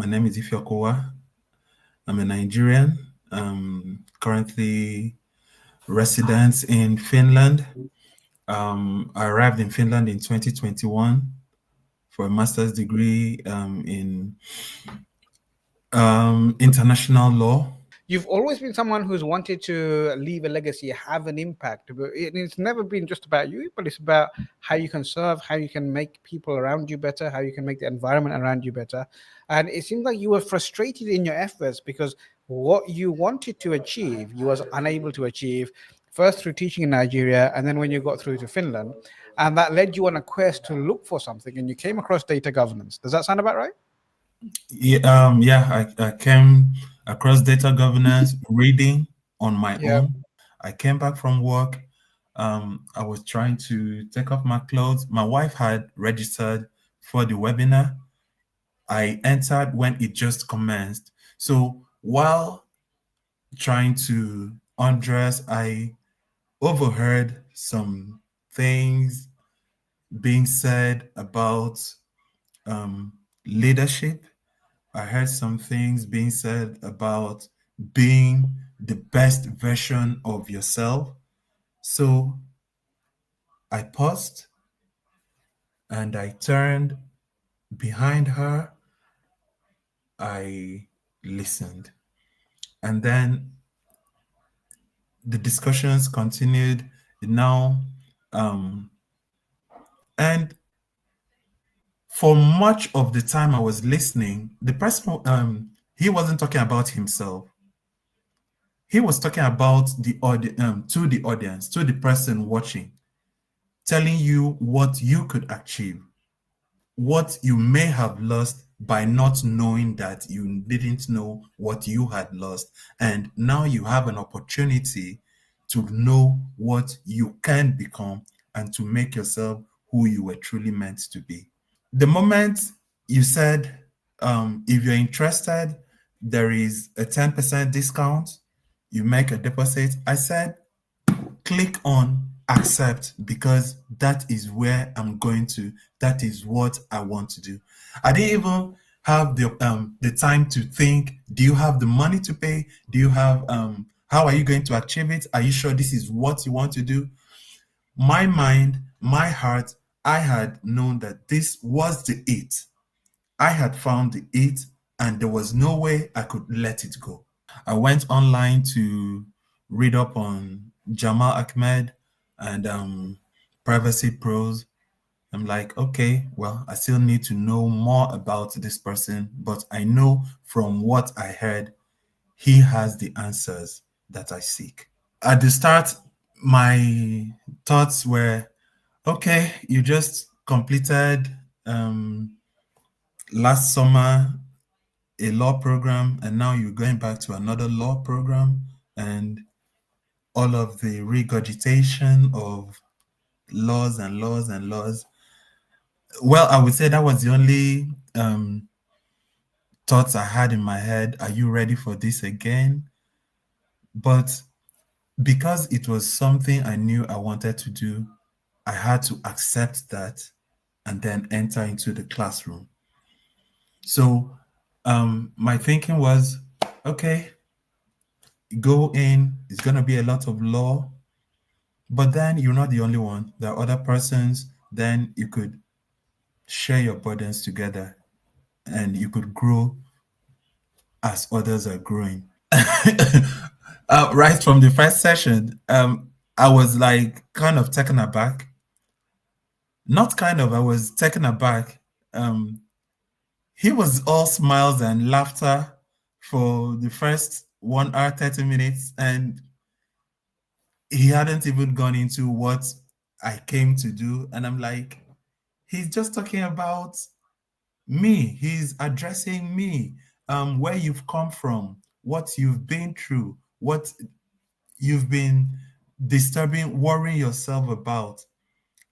My name is Ifiok Uwah. I'm a Nigerian, currently resident in Finland. I arrived in Finland in 2021 for a master's degree in international law. You've always been someone who's wanted to leave a legacy, have an impact. But it's never been just about you, but it's about how you can serve, how you can make people around you better, how you can make the environment around you better. And it seems like you were frustrated in your efforts because what you wanted to achieve, you was unable to achieve. First through teaching in Nigeria, and then when you got through to Finland, and that led you on a quest to look for something, and you came across data governance. Does that sound about right? I came across data governance reading on my Yeah. own. I came back from work. I was trying to take off my clothes. My wife had registered for the webinar. I entered when it just commenced. So while trying to undress, I overheard some things being said about um, leadership. I heard some things being said about being the best version of yourself. So I paused and I turned behind her. I listened. And then the discussions continued now. Um, and for much of the time I was listening, the person, he wasn't talking about himself. He was talking about the to the audience, to the person watching, telling you what you could achieve, what you may have lost by not knowing that you didn't know what you had lost. And now you have an opportunity to know what you can become and to make yourself who you were truly meant to be. The moment you said, if you're interested, there is a 10% discount, you make a deposit. I said, click on accept because that is where I'm going to, that is what I want to do. I didn't even have the time to think, do you have the money to pay? Do you have how are you going to achieve it? Are you sure this is what you want to do? My mind, my heart, I had known that this was the it. I had found the it and there was no way I could let it go. I went online to read up on Jamal Ahmed and Privacy Pros. I'm like, okay, well, I still need to know more about this person, but I know from what I heard, he has the answers that I seek. At the start, my thoughts were, okay, you just completed last summer a law program and now you're going back to another law program and all of the regurgitation of laws and laws and laws. Well, I would say that was the only thoughts I had in my head. Are you ready for this again? But because it was something I knew I wanted to do, I had to accept that and then enter into the classroom. So my thinking was, okay, go in, it's going to be a lot of law, but then you're not the only one. There are other persons, then you could share your burdens together and you could grow as others are growing. Right from the first session, I was like kind of taken aback. Not kind of, I was taken aback. Um, he was all smiles and laughter for the first 1 hour, 30 minutes, and he hadn't even gone into what I came to do. And I'm like, he's just talking about me. He's addressing me, where you've come from, what you've been through, what you've been disturbing, worrying yourself about.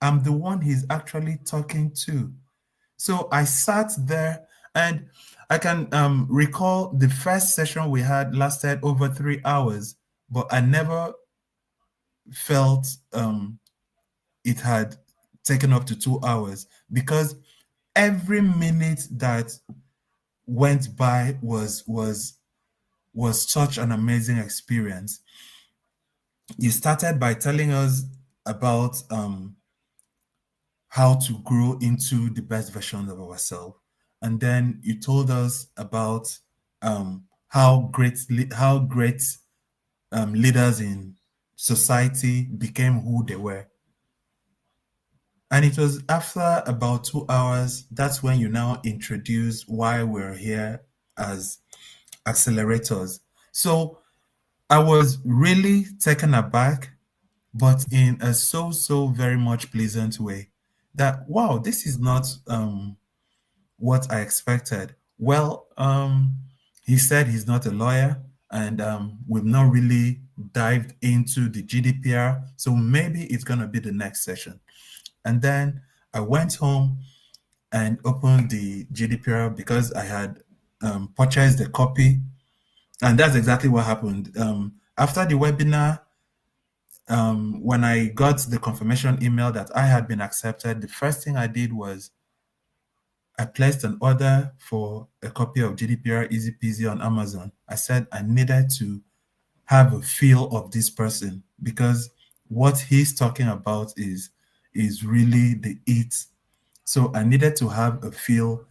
I'm the one he's actually talking to. So I sat there and I can recall the first session we had lasted over 3 hours, but I never felt it had taken up to 2 hours because every minute that went by was such an amazing experience. You started by telling us about how to grow into the best version of ourselves, and then you told us about how great leaders in society became who they were. And it was after about 2 hours that's when you now introduce why we're here as accelerators. So I was really taken aback, but in a so very much pleasant way. That wow, this is not what I expected. Well, he said he's not a lawyer, and we've not really dived into the GDPR, so maybe it's gonna be the next session. And then I went home and opened the GDPR because I had purchased the copy, and that's exactly what happened. After the webinar, when I got the confirmation email that I had been accepted, the first thing I did was I placed an order for a copy of GDPR Easy Peasy on Amazon. I said I needed to have a feel of this person because what he's talking about is really the it. So I needed to have a feel,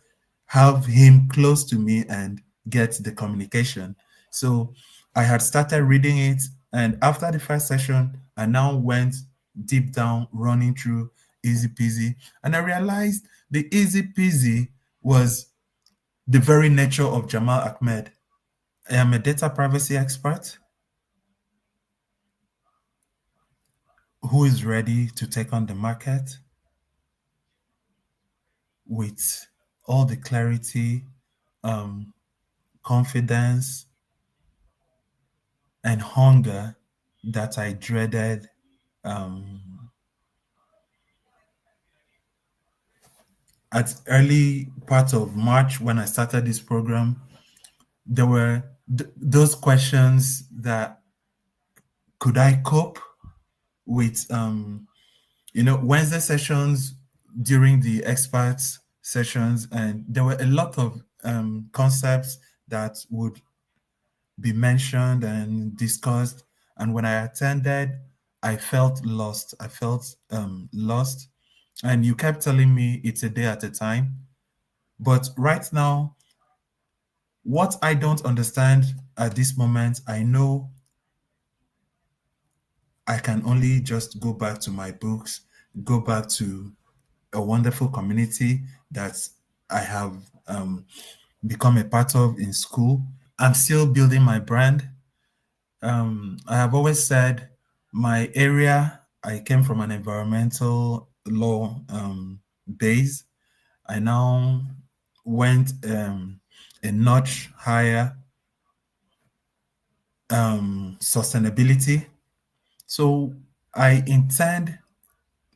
have him close to me and get the communication. So I had started reading it, and after the first session, I now went deep down, running through Easy Peasy, and I realized the Easy Peasy was the very nature of Jamal Ahmed. I am a data privacy expert who is ready to take on the market with all the clarity, um, confidence, and hunger that I dreaded. Um, at early part of March when I started this program, there were those questions that could I cope with Wednesday sessions during the experts sessions, and there were a lot of concepts that would be mentioned and discussed. And when I attended, I felt lost. I felt lost. And you kept telling me it's a day at a time. But right now, what I don't understand at this moment, I know I can only just go back to my books, go back to a wonderful community that I have become a part of in school. I'm still building my brand. I have always said my area, I came from an environmental law base. I now went a notch higher, sustainability. So I intend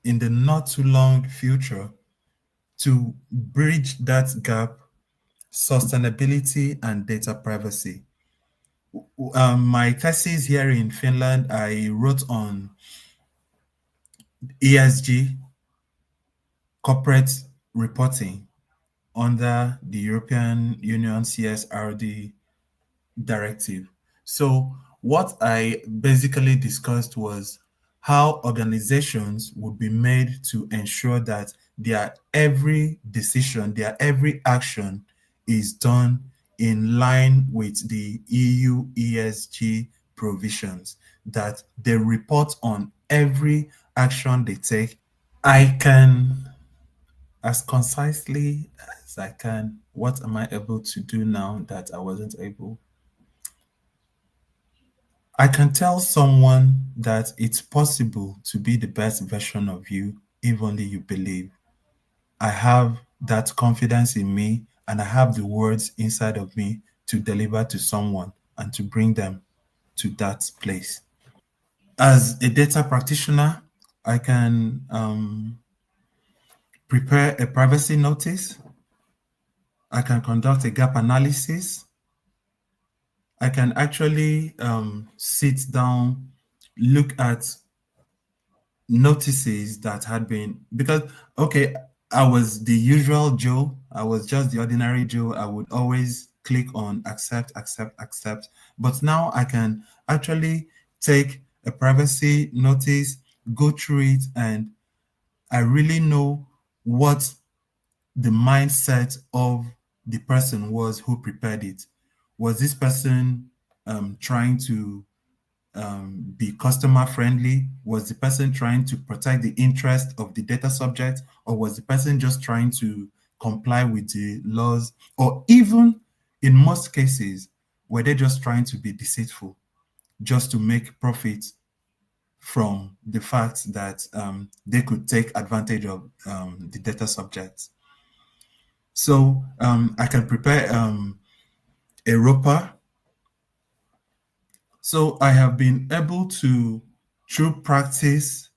in the not too long future to bridge that gap, sustainability and data privacy. My thesis here in Finland, I wrote on ESG, corporate reporting under the European Union CSRD directive. So what I basically discussed was how organizations would be made to ensure that their every decision, their every action is done in line with the EU ESG provisions, that they report on every action they take. I can, as concisely as I can, what am I able to do now that I wasn't able? I can tell someone that it's possible to be the best version of you if only you believe. I have that confidence in me, and I have the words inside of me to deliver to someone and to bring them to that place. As a data practitioner, I can prepare a privacy notice. I can conduct a gap analysis. I can actually sit down, look at notices that had been, because okay, I was the usual Joe. I was just the ordinary Joe. I would always click on accept, accept, accept. But now I can actually take a privacy notice, go through it, and I really know what the mindset of the person was who prepared it. Was this person trying to be customer friendly? Was the person trying to protect the interest of the data subject? Or was the person just trying to comply with the laws? Or even in most cases, were they just trying to be deceitful, just to make profit from the fact that they could take advantage of the data subjects? So I can prepare a roper. So I have been able to, through practice,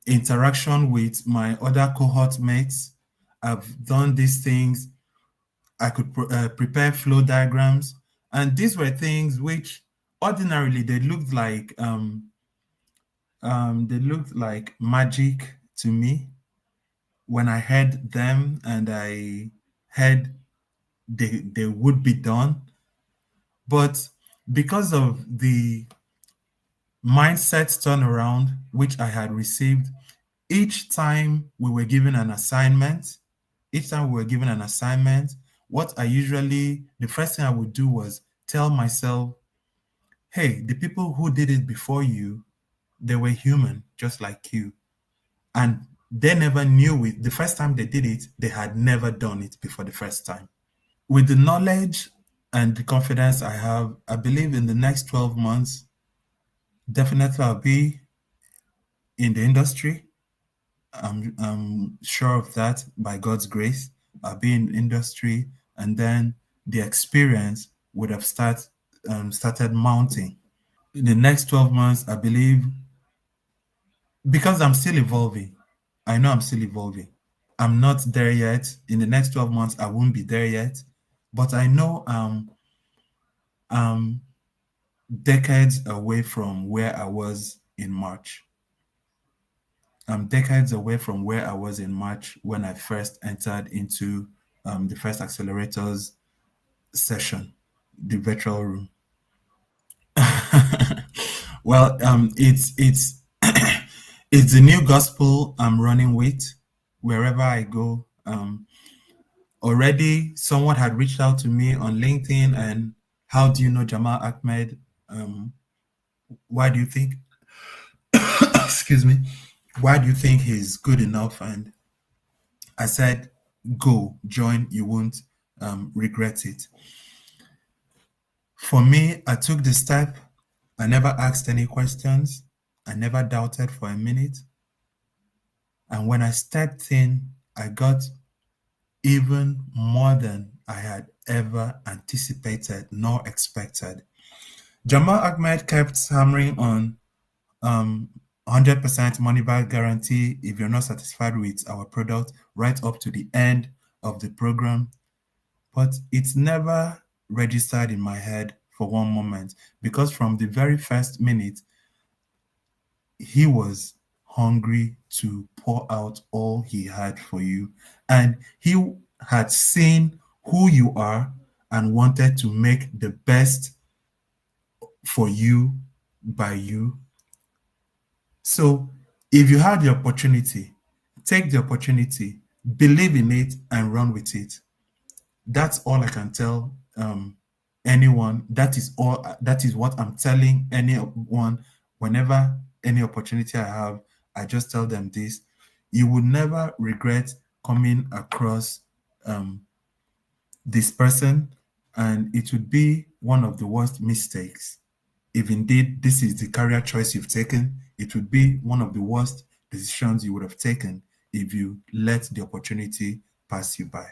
interaction with my other cohort mates, I've done these things. I could prepare flow diagrams, and these were things which ordinarily they looked like magic to me when I heard them and I heard they would be done. But because of the mindset turnaround which I had received, each time we were given an assignment, each time we were given an assignment, the first thing I would do was tell myself, hey, the people who did it before you, they were human, just like you. And they never knew it. The first time they did it, they had never done it before the first time. With the knowledge and the confidence I have, I believe in the next 12 months, definitely I'll be in the industry. I'm sure of that by God's grace. I'll be in industry, and then the experience would have started mounting. In the next 12 months, I believe, because I'm still evolving, I know I'm still evolving. I'm not there yet. In the next 12 months, I won't be there yet. But I know I'm decades away from where I was in March. I'm decades away from where I was in March when I first entered into the first accelerators session, the virtual room. Well, it's it's the new gospel I'm running with wherever I go. Already, someone had reached out to me on LinkedIn, and how do you know Jamal Ahmed? Um, why do you think? Excuse me. Why do you think he's good enough? And I said, go, join, you won't regret it. For me, I took the step. I never asked any questions. I never doubted for a minute. And when I stepped in, I got even more than I had ever anticipated nor expected. Jamal Ahmed kept hammering on 100% money back guarantee if you're not satisfied with our product right up to the end of the program. But it's never registered in my head for one moment, because from the very first minute, he was hungry to pour out all he had for you. And he had seen who you are and wanted to make the best for you by you. So if you have the opportunity, take the opportunity, believe in it, and run with it. That's all I can tell anyone. That is what I'm telling anyone whenever any opportunity I have. I just tell them this: you would never regret coming across um, this person, and it would be one of the worst mistakes. If indeed this is the career choice you've taken, it would be one of the worst decisions you would have taken if you let the opportunity pass you by.